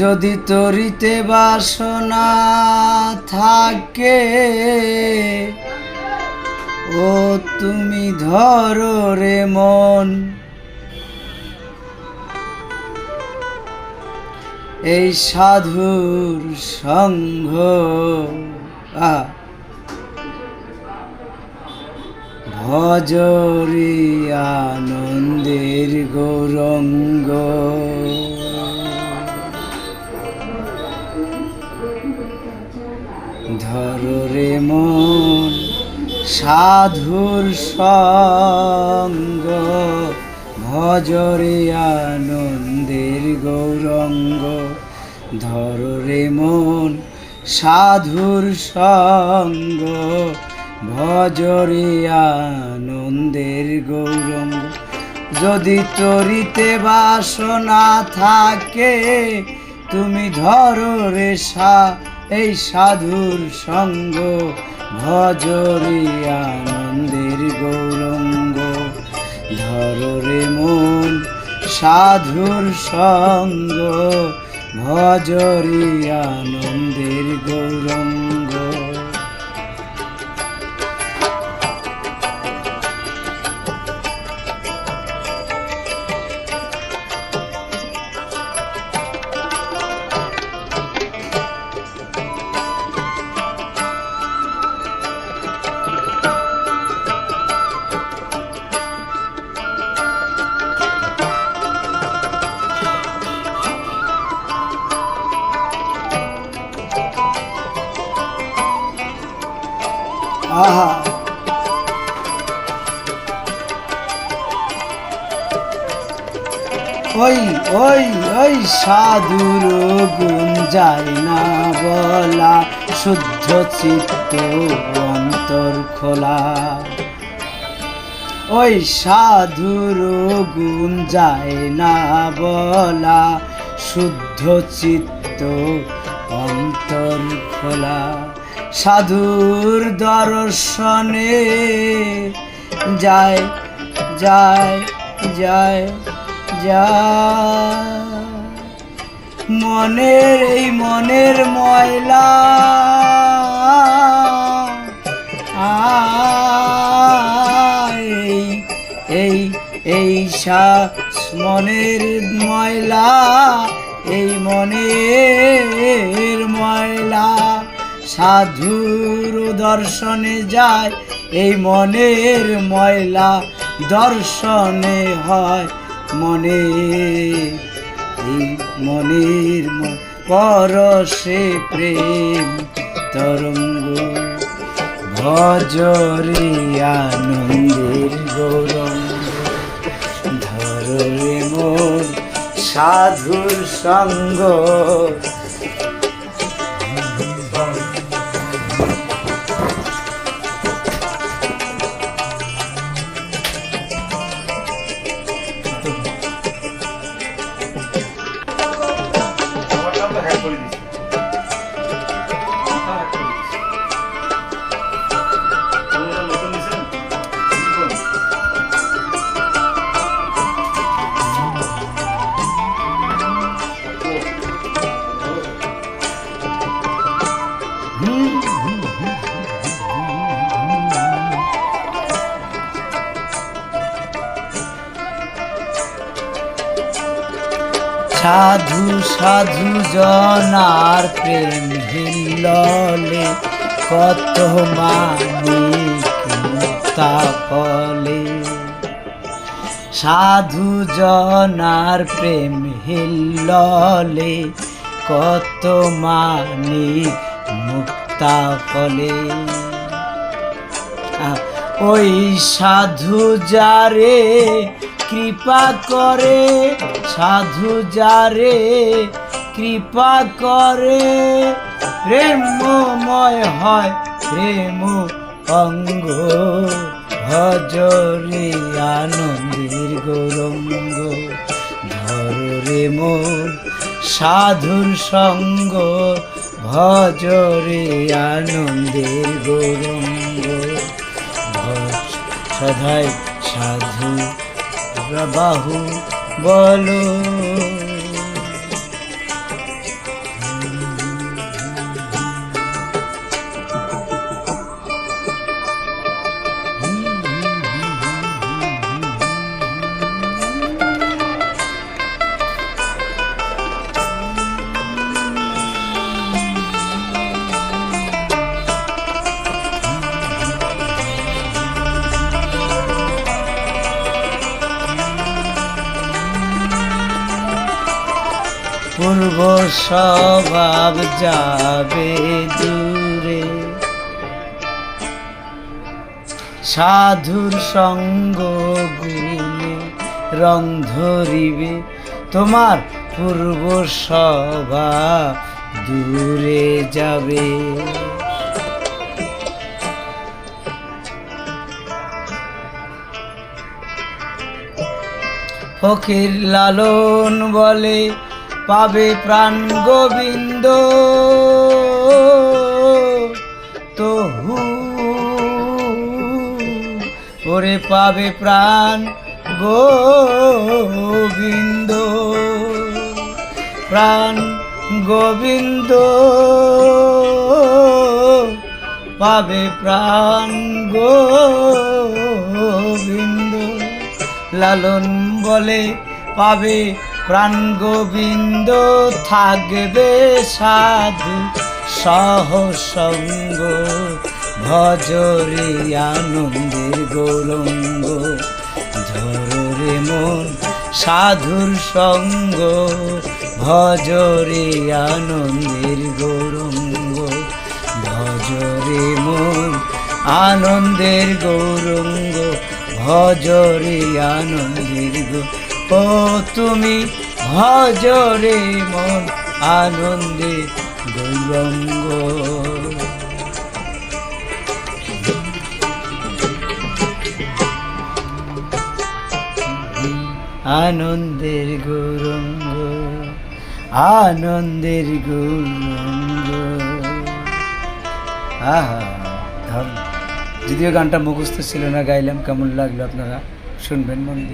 যদি তরিতে বাসনা থাকে, ও তুমি ধরো রে মন, এই সাধুর সঙ্গ ভজরি আনন্দের গৌরঙ্গ। ধরো রে মন সাধুর সঙ্গ, ভজরে আনন্দের গৌরঙ্গ। ধরো রে মন সাধুর সঙ্গ, ভজরে আনন্দের গৌরঙ্গ। যদি তরিতে বাসনা থাকে, তুমি ধরো রে এই সাধুর সঙ্গ, ভজরে আনন্দের গৌরঙ্গ। ধরো রে মন সাধুর সঙ্গ, ভজরে আনন্দের গৌরঙ্গ। আহা ওই ওই ওই সাধুর গুণ যায় না বলা, শুদ্ধ চিত্ত অন্তর খোলা। ওই সাধুর গুণ যায় না বলা, শুদ্ধ চিত্ত অন্তর খোলা। সাধুর দর্শনে যায় যায় যায় যায় মনের এই মনের ময়লা, এই এই মনের ময়লা, এই মনের ময়লা। সাধুর দর্শনে যায় এই মনের ময়লা, দর্শনে হয় মনে এই মনের পরশে প্রেম তরঙ্গ। ভজরে আনন্দের গৌরঙ্গ। ধরো রে মন সাধুর সঙ্গ, সাধু সাধু জনার প্রেম হিল্ললে, কত মানিক মুক্তা ফলে। সাধু জনার প্রেম হিল্ললে, কত মানিক মুক্তা ফলে। ওই সাধু যারে কৃপা করে, সাধু যারে কৃপা করে, প্রেমময় হয় প্রেম অঙ্গ। ভজরে আনন্দের গৌরঙ্গ। ধরো রে মন সাধুর সঙ্গ, ভজরে আনন্দের গৌরঙ্গ। সদাই সাধু বাহু বলো, পূর্ব স্বভাব যাবে দূরে, সাধুর সঙ্গ গুলে রং ধরিবে, তোমার পূর্ব স্বভাব দূরে যাবে। ফকির লালন বলে পাবে প্রাণ গোবিন্দ, তহু ওরে পাবে প্রাণ গোবিন্দ, প্রাণ গোবিন্দ পাবে প্রাণ গোবিন্দ। লালন বলে পাবে প্রাণ গোবিন্দ, থাকবে সাধু সহসঙ্গ, ভজরে আনন্দের গৌরঙ্গ, ধরে মন সাধুর সঙ্গ, ভজরে আনন্দের গৌরঙ্গ, ভজরে মন আনন্দের গৌরঙ্গ, ভজরে আনন্দের ও তুমি ভজরে মন আনন্দের গৌরঙ্গ। আনন্দের গৌরঙ্গ, আনন্দের গৌরঙ্গ। আহা যদিও গানটা মুখস্থ ছিল না, গাইলাম, কেমন লাগলো আপনারা শুনবেন মন দিয়ে।